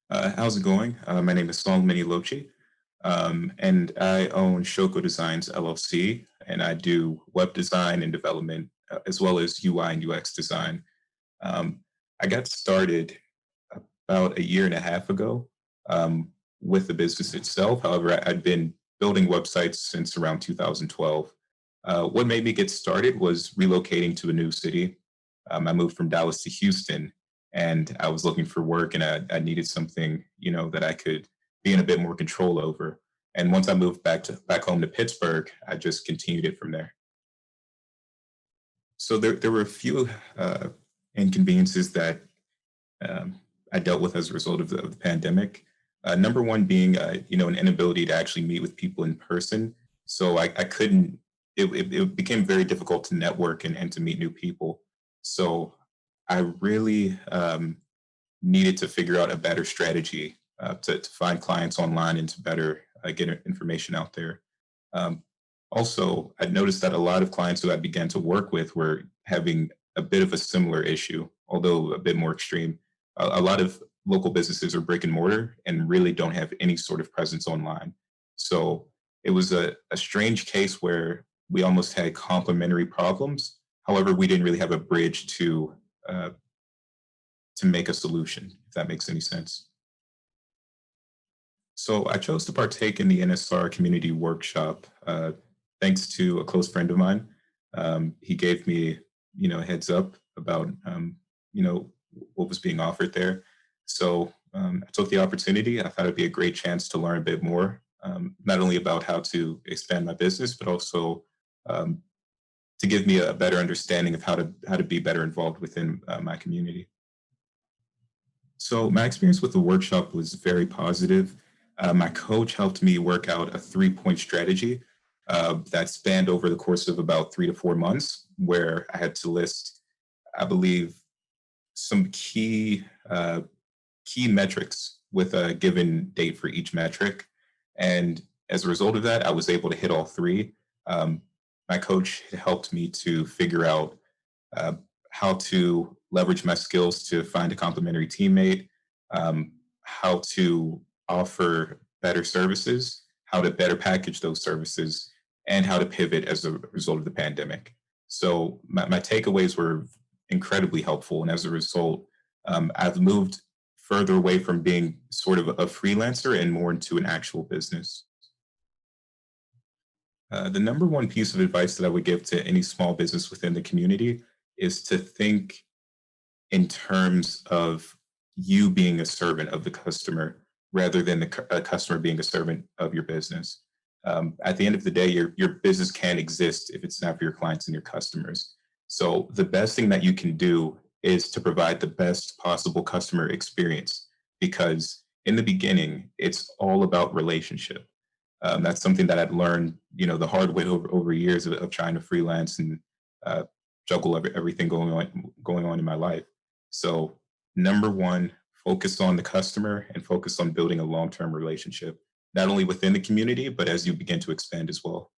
How's it going? My name is Ilochi, and I own Shoko Designs LLC, and I do web design and development, as well as UI and UX design. Um, I got started about a year and a half ago with the business itself. However, I'd been building websites since around 2012. What made me get started was relocating to a new city. I moved from Dallas to Houston, and I was looking for work, and I needed something, that I could be in a bit more control over. And once I moved back home to Pittsburgh, I just continued it from there. So there were a few inconveniences that um, I dealt with as a result of the pandemic. Number one being, an inability to actually meet with people in person. So I couldn't. It became very difficult to network and to meet new people. So I really needed to figure out a better strategy to find clients online and to better get information out there. Um, Also, I noticed that a lot of clients who I began to work with were having a bit of a similar issue, although a bit more extreme. A lot of local businesses are brick and mortar and really don't have any sort of presence online. So it was a strange case where we almost had complementary problems. However, we didn't really have a bridge uh, to make a solution, if that makes any sense. So I chose to partake in the NSR community workshop thanks to a close friend of mine. He gave me, a heads up about, what was being offered there. So I took the opportunity. I thought it'd be a great chance to learn a bit more, not only about how to expand my business, but also um, to give me a better understanding of how to be better involved within my community. So my experience with the workshop was very positive. My coach helped me work out a three-point strategy that spanned over the course of about 3 to 4 months, where I had to list, I believe, some key metrics with a given date for each metric. And as a result of that, I was able to hit all three. Um, my coach helped me to figure out uh, how to leverage my skills to find a complementary teammate, how to offer better services, how to better package those services, and how to pivot as a result of the pandemic. So my takeaways were incredibly helpful, and as a result, I've moved further away from being sort of a freelancer and more into an actual business. The number one piece of advice that I would give to any small business within the community is to think in terms of you being a servant of the customer rather than a customer being a servant of your business. At the end of the day, your business can't exist if it's not for your clients and your customers. So the best thing that you can do is to provide the best possible customer experience because in the beginning, it's all about relationship. That's something that I've learned, the hard way over years of trying to freelance and uh, juggle everything going on in my life. So, number one, focus on the customer and focus on building a long term relationship, not only within the community, but as you begin to expand as well.